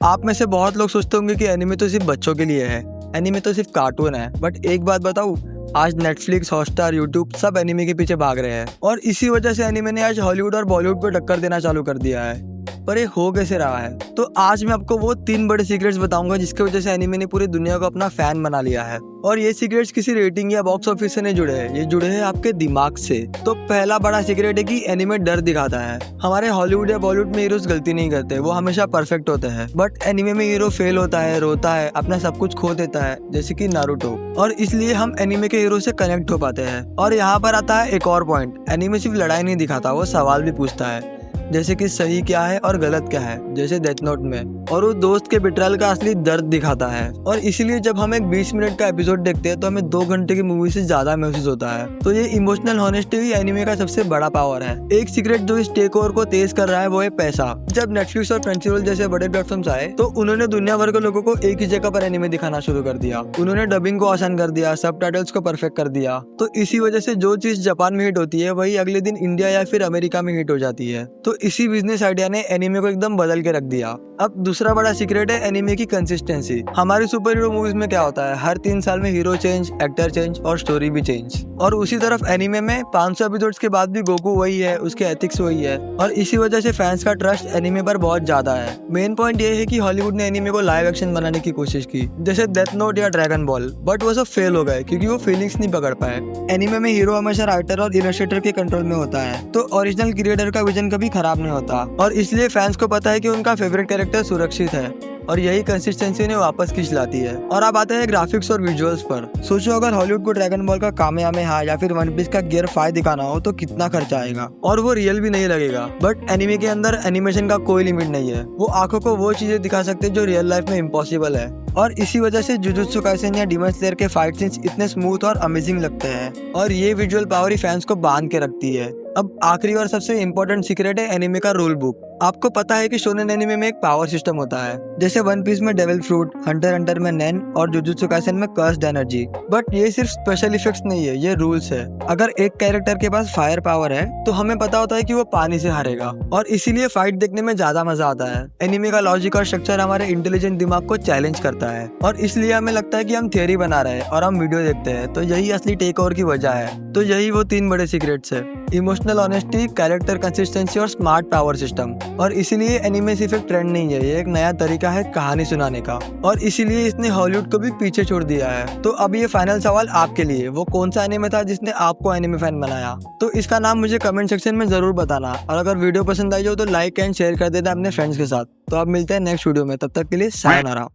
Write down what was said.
आप में से बहुत लोग सोचते होंगे कि एनिमे तो सिर्फ बच्चों के लिए है, एनिमे तो सिर्फ कार्टून है। बट एक बात बताऊं, आज नेटफ्लिक्स, हॉटस्टार, यूट्यूब सब एनिमे के पीछे भाग रहे हैं और इसी वजह से एनिमे ने आज हॉलीवुड और बॉलीवुड को टक्कर देना चालू कर दिया है। पर ये हो कैसे रहा है? तो आज मैं आपको वो 3 बड़े सीक्रेट्स बताऊंगा जिसकी वजह से एनिमे ने पूरी दुनिया को अपना फैन बना लिया है। और ये सीक्रेट्स किसी रेटिंग या बॉक्स ऑफिस से नहीं जुड़े हैं, ये जुड़े हैं आपके दिमाग से। तो पहला बड़ा सीक्रेट है कि एनिमे डर दिखाता है। हमारे हॉलीवुड या बॉलीवुड में हीरोज गलती नहीं करते, वो हमेशा परफेक्ट होते हैं। बट एनिमे में हीरो फेल होता है, रोता है, अपना सब कुछ खो देता है, जैसे कि नारुतो। और इसलिए हम एनिमे के हीरो से कनेक्ट हो पाते हैं। और यहाँ पर आता है एक और पॉइंट, एनिमे सिर्फ लड़ाई नहीं दिखाता, वो सवाल भी पूछता है, जैसे कि सही क्या है और गलत क्या है, जैसे डेथ नोट में। और वो दोस्त के बिट्रायल का असली दर्द दिखाता है। और इसीलिए जब हम एक 20 मिनट का एपिसोड देखते हैं तो हमें 2 घंटे की मूवी से ज्यादा महसूस होता है। तो ये इमोशनल हॉनेस्टी ही एनिमे का सबसे बड़ा पावर है। एक सीक्रेट जो इस टेक ओवर को तेज कर रहा है वो है पैसा। जब नेटफ्लिक्स और क्रंचीरोल जैसे बड़े प्लेटफॉर्म्स आए तो उन्होंने दुनिया भर के लोगों को एक ही जगह पर एनिमे दिखाना शुरू कर दिया। उन्होंने डबिंग को आसान कर दिया, सबटाइटल्स को परफेक्ट कर दिया। तो इसी वजह से जो चीज जापान में हिट होती है वही अगले दिन इंडिया या फिर अमेरिका में हिट हो जाती है। तो इसी बिजनेस आइडिया ने एनिमे को एकदम बदल के रख दिया। अब दूसरा बड़ा सीक्रेट है एनिमे की कंसिस्टेंसी। हमारी सुपर हीरो मूवीज में क्या होता है, हर 3 साल में हीरो चेंज, एक्टर चेंज और स्टोरी भी चेंज। और उसी तरफ एनिमे में 500 एपिसोड्स के बाद भी गोकू वही है, उसके एथिक्स वही है। और इसी वजह से फैंस का ट्रस्ट एनिमे पर बहुत ज्यादा है। मेन पॉइंट ये है कि हॉलीवुड ने एनिमे को लाइव एक्शन बनाने की कोशिश की, जैसे डेथ नोट या ड्रैगन बॉल, बट वो सब फेल हो गए क्योंकि वो फीलिंग्स नहीं पकड़ पाए। एनिमे में हीरो हमेशा राइटर और इलस्ट्रेटर के कंट्रोल में होता है, तो ओरिजिनल क्रिएटर का विजन कभी खराब नहीं होता। और इसलिए फैंस को पता है कि उनका फेवरेट कैरेक्टर सुरक्षित है और यही कंसिस्टेंसी उन्हें वापस खींच लाती है। और अब आते हैं ग्राफिक्स और विजुअल्स पर। सोचो अगर हॉलीवुड को ड्रैगन बॉल का कामेहामेहा या फिर वन पीस का गियर 5 दिखाना हो तो कितना खर्चा आएगा, और वो रियल भी नहीं लगेगा। बट एनिमे के अंदर एनिमेशन का कोई लिमिट नहीं है, वो आंखों को वो चीजें दिखा सकते हैं जो रियल लाइफ में इम्पॉसिबल है। और इसी वजह से जुजुत्सु काइसेन या डीमन स्लेयर के फाइट सीन्स इतने स्मूथ और अमेजिंग लगते हैं। और ये विजुअल पावर ही फैंस को बांध के रखती है। अब आखिरी और सबसे इम्पोर्टेंट सीक्रेट है एनिमे का रूल बुक। आपको पता है कि शोनेन एनिमे में एक पावर सिस्टम होता है, जैसे वन पीस में डेविल फ्रूट, हंटर हंटर में नैन और जुजुत्सु काइसेन में कर्स्ड एनर्जी। बट ये सिर्फ स्पेशल इफेक्ट्स नहीं है, ये रूल्स है। अगर एक कैरेक्टर के पास फायर पावर है तो हमें पता होता है कि वो पानी से हारेगा, और इसीलिए फाइट देखने में ज्यादा मजा आता है। एनिमे का लॉजिक और स्ट्रक्चर हमारे इंटेलिजेंट दिमाग को चैलेंज करता है, और इसलिए हमें लगता है कि हम थियरी बना रहे हैं और हम वीडियो देखते हैं। तो यही असली टेक ओवर की वजह है। तो यही वो 3 बड़े सीक्रेट्स है, इमोशनल ऑनेस्टी, कैरेक्टर कंसिस्टेंसी और स्मार्ट पावर सिस्टम। और इसीलिए एनिमे सिर्फ एक ट्रेंड नहीं है, ये एक नया तरीका है कहानी सुनाने का, और इसीलिए इसने हॉलीवुड को भी पीछे छोड़ दिया है। तो अब ये फाइनल सवाल आपके लिए, वो कौन सा एनिमे था जिसने आपको एनिमे फैन बनाया? तो इसका नाम मुझे कमेंट सेक्शन में जरूर बताना, और अगर वीडियो पसंद आई हो तो लाइक एंड शेयर कर देना अपने फ्रेंड्स के साथ। तो अब मिलते हैं नेक्स्ट वीडियो में, तब तक के लिए सायोनारा।